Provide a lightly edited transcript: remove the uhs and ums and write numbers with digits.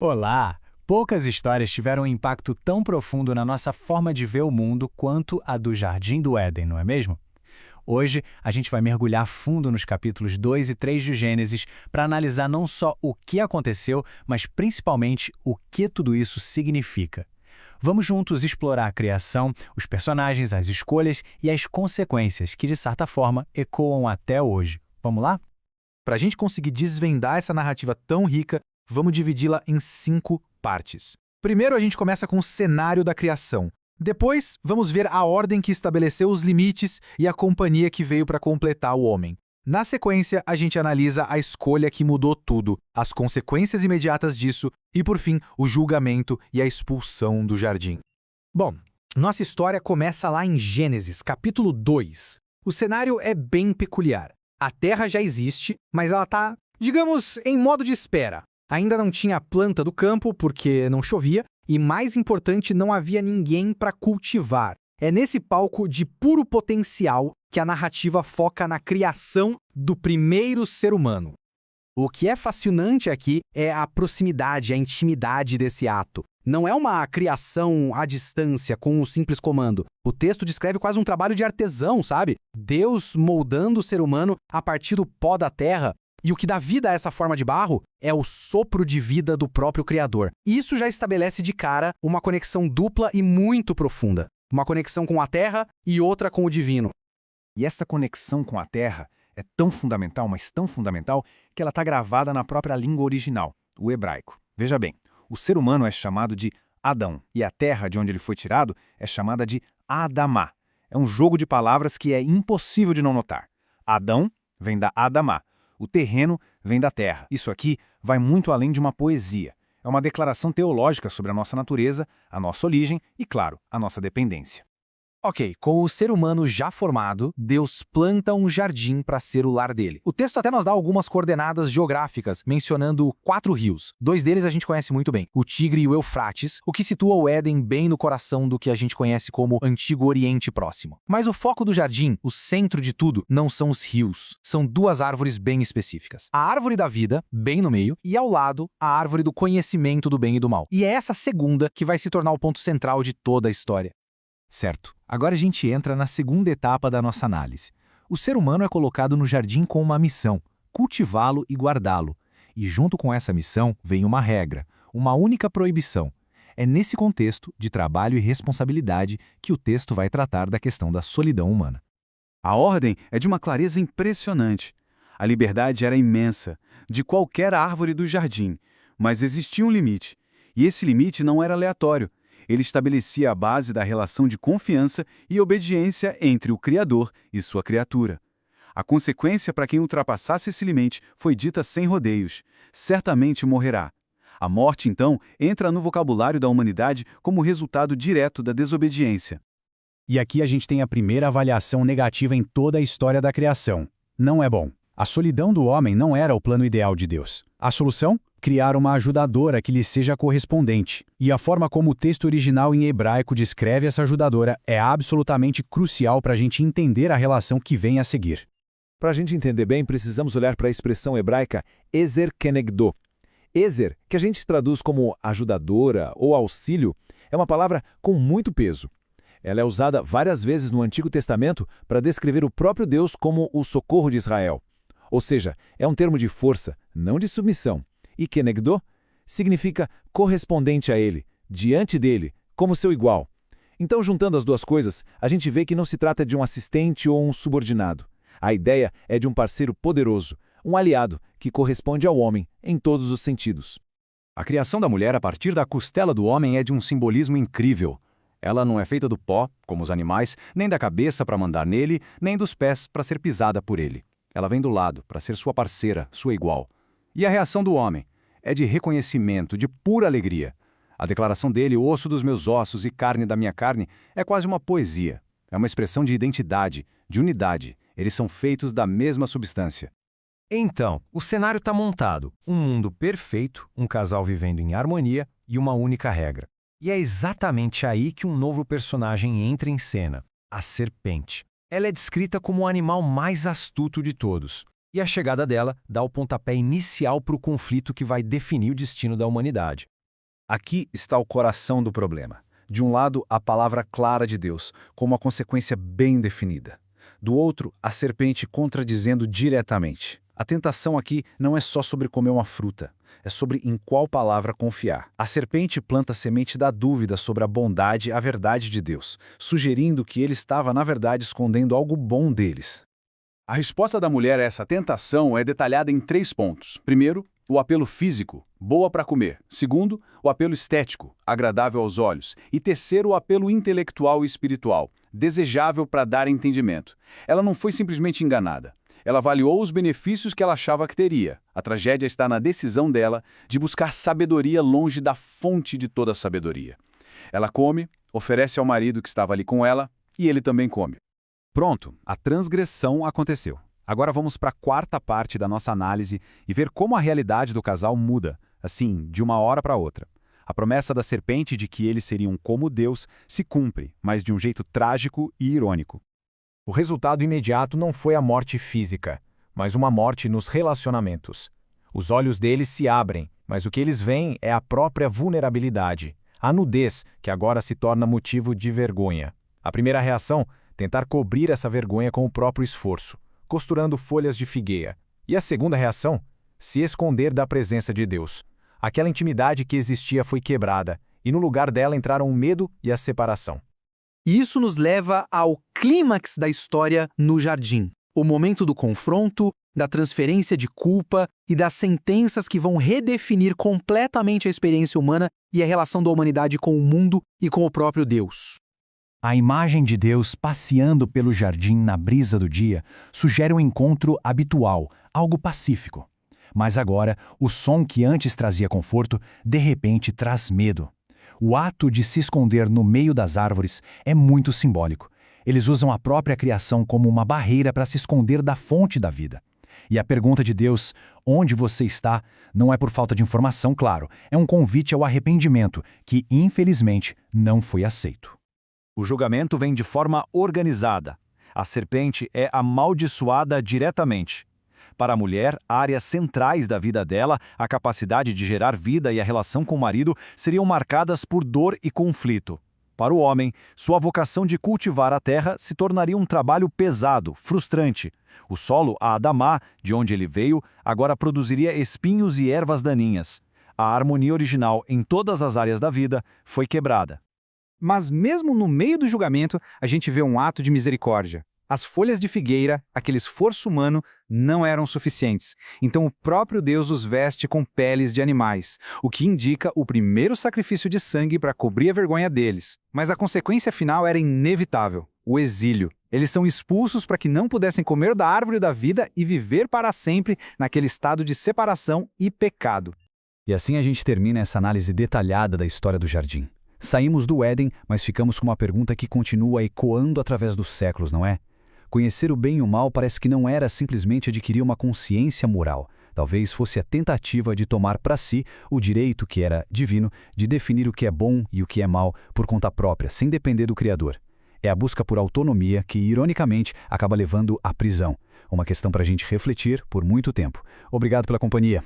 Olá! Poucas histórias tiveram um impacto tão profundo na nossa forma de ver o mundo quanto a do Jardim do Éden, não é mesmo? Hoje, a gente vai mergulhar fundo nos capítulos 2 e 3 de Gênesis para analisar não só o que aconteceu, mas principalmente o que tudo isso significa. Vamos juntos explorar a criação, os personagens, as escolhas e as consequências que, de certa forma, ecoam até hoje. Vamos lá? Para a gente conseguir desvendar essa narrativa tão rica, vamos dividi-la em 5 partes. Primeiro, a gente começa com o cenário da criação. Depois, vamos ver a ordem que estabeleceu os limites e a companhia que veio para completar o homem. Na sequência, a gente analisa a escolha que mudou tudo, as consequências imediatas disso e, por fim, o julgamento e a expulsão do jardim. Bom, nossa história começa lá em Gênesis, capítulo 2. O cenário é bem peculiar. A Terra já existe, mas ela está, digamos, em modo de espera. Ainda não tinha planta do campo, porque não chovia, e mais importante, não havia ninguém para cultivar. É nesse palco de puro potencial que a narrativa foca na criação do primeiro ser humano. O que é fascinante aqui é a proximidade, a intimidade desse ato. Não é uma criação à distância, com um simples comando. O texto descreve quase um trabalho de artesão, sabe? Deus moldando o ser humano a partir do pó da terra. E o que dá vida a essa forma de barro é o sopro de vida do próprio Criador. Isso já estabelece de cara uma conexão dupla e muito profunda. Uma conexão com a terra e outra com o divino. E essa conexão com a terra é tão fundamental, mas tão fundamental, que ela está gravada na própria língua original, o hebraico. Veja bem, o ser humano é chamado de Adão, e a terra de onde ele foi tirado é chamada de Adamá. É um jogo de palavras que é impossível de não notar. Adão vem da Adamá. O terreno vem da terra. Isso aqui vai muito além de uma poesia. É uma declaração teológica sobre a nossa natureza, a nossa origem e, claro, a nossa dependência. Ok, com o ser humano já formado, Deus planta um jardim para ser o lar dele. O texto até nos dá algumas coordenadas geográficas, mencionando 4 rios. 2 deles a gente conhece muito bem, o Tigre e o Eufrates, o que situa o Éden bem no coração do que a gente conhece como Antigo Oriente Próximo. Mas o foco do jardim, o centro de tudo, não são os rios. São 2 árvores bem específicas. A árvore da vida, bem no meio, e ao lado, a árvore do conhecimento do bem e do mal. E é essa segunda que vai se tornar o ponto central de toda a história. Certo. Agora a gente entra na segunda etapa da nossa análise. O ser humano é colocado no jardim com uma missão: cultivá-lo e guardá-lo. E junto com essa missão vem uma regra, uma única proibição. É nesse contexto de trabalho e responsabilidade que o texto vai tratar da questão da solidão humana. A ordem é de uma clareza impressionante. A liberdade era imensa, de qualquer árvore do jardim, mas existia um limite. E esse limite não era aleatório. Ele estabelecia a base da relação de confiança e obediência entre o Criador e sua criatura. A consequência para quem ultrapassasse esse limite foi dita sem rodeios: certamente morrerá. A morte, então, entra no vocabulário da humanidade como resultado direto da desobediência. E aqui a gente tem a primeira avaliação negativa em toda a história da criação. Não é bom. A solidão do homem não era o plano ideal de Deus. A solução? Criar uma ajudadora que lhe seja correspondente. E a forma como o texto original em hebraico descreve essa ajudadora é absolutamente crucial para a gente entender a relação que vem a seguir. Para a gente entender bem, precisamos olhar para a expressão hebraica Ezer Kenegdo. Ezer, que a gente traduz como ajudadora ou auxílio, é uma palavra com muito peso. Ela é usada várias vezes no Antigo Testamento para descrever o próprio Deus como o socorro de Israel. Ou seja, é um termo de força, não de submissão. E Kenegdo significa correspondente a ele, diante dele, como seu igual. Então, juntando as 2 coisas, a gente vê que não se trata de um assistente ou um subordinado. A ideia é de um parceiro poderoso, um aliado que corresponde ao homem em todos os sentidos. A criação da mulher a partir da costela do homem é de um simbolismo incrível. Ela não é feita do pó, como os animais, nem da cabeça para mandar nele, nem dos pés para ser pisada por ele. Ela vem do lado, para ser sua parceira, sua igual. E a reação do homem é de reconhecimento, de pura alegria. A declaração dele, osso dos meus ossos e carne da minha carne, é quase uma poesia. É uma expressão de identidade, de unidade. Eles são feitos da mesma substância. Então, o cenário está montado. Um mundo perfeito, um casal vivendo em harmonia e uma única regra. E é exatamente aí que um novo personagem entra em cena, a serpente. Ela é descrita como o animal mais astuto de todos. E a chegada dela dá o pontapé inicial para o conflito que vai definir o destino da humanidade. Aqui está o coração do problema. De um lado, a palavra clara de Deus, com uma consequência bem definida. Do outro, a serpente contradizendo diretamente. A tentação aqui não é só sobre comer uma fruta, é sobre em qual palavra confiar. A serpente planta a semente da dúvida sobre a bondade e a verdade de Deus, sugerindo que ele estava, na verdade, escondendo algo bom deles. A resposta da mulher a essa tentação é detalhada em 3 pontos. Primeiro, o apelo físico, boa para comer. Segundo, o apelo estético, agradável aos olhos. E terceiro, o apelo intelectual e espiritual, desejável para dar entendimento. Ela não foi simplesmente enganada. Ela avaliou os benefícios que ela achava que teria. A tragédia está na decisão dela de buscar sabedoria longe da fonte de toda a sabedoria. Ela come, oferece ao marido que estava ali com ela, e ele também come. Pronto, a transgressão aconteceu. Agora vamos para a quarta parte da nossa análise e ver como a realidade do casal muda, assim, de uma hora para outra. A promessa da serpente de que eles seriam como Deus se cumpre, mas de um jeito trágico e irônico. O resultado imediato não foi a morte física, mas uma morte nos relacionamentos. Os olhos deles se abrem, mas o que eles veem é a própria vulnerabilidade, a nudez, que agora se torna motivo de vergonha. A primeira reação, tentar cobrir essa vergonha com o próprio esforço, costurando folhas de figueira. E a segunda reação, se esconder da presença de Deus. Aquela intimidade que existia foi quebrada, e no lugar dela entraram o medo e a separação. Isso nos leva ao clímax da história no jardim. O momento do confronto, da transferência de culpa e das sentenças que vão redefinir completamente a experiência humana e a relação da humanidade com o mundo e com o próprio Deus. A imagem de Deus passeando pelo jardim na brisa do dia sugere um encontro habitual, algo pacífico. Mas agora, o som que antes trazia conforto, de repente traz medo. O ato de se esconder no meio das árvores é muito simbólico. Eles usam a própria criação como uma barreira para se esconder da fonte da vida. E a pergunta de Deus, onde você está, não é por falta de informação, claro. É um convite ao arrependimento, que, infelizmente, não foi aceito. O julgamento vem de forma organizada. A serpente é amaldiçoada diretamente. Para a mulher, áreas centrais da vida dela, a capacidade de gerar vida e a relação com o marido seriam marcadas por dor e conflito. Para o homem, sua vocação de cultivar a terra se tornaria um trabalho pesado, frustrante. O solo, a Adamá, de onde ele veio, agora produziria espinhos e ervas daninhas. A harmonia original em todas as áreas da vida foi quebrada. Mas mesmo no meio do julgamento, a gente vê um ato de misericórdia. As folhas de figueira, aquele esforço humano, não eram suficientes. Então o próprio Deus os veste com peles de animais, o que indica o primeiro sacrifício de sangue para cobrir a vergonha deles. Mas a consequência final era inevitável: o exílio. Eles são expulsos para que não pudessem comer da árvore da vida e viver para sempre naquele estado de separação e pecado. E assim a gente termina essa análise detalhada da história do jardim. Saímos do Éden, mas ficamos com uma pergunta que continua ecoando através dos séculos, não é? Conhecer o bem e o mal parece que não era simplesmente adquirir uma consciência moral. Talvez fosse a tentativa de tomar para si o direito que era divino de definir o que é bom e o que é mal por conta própria, sem depender do Criador. É a busca por autonomia que, ironicamente, acaba levando à prisão. Uma questão para a gente refletir por muito tempo. Obrigado pela companhia.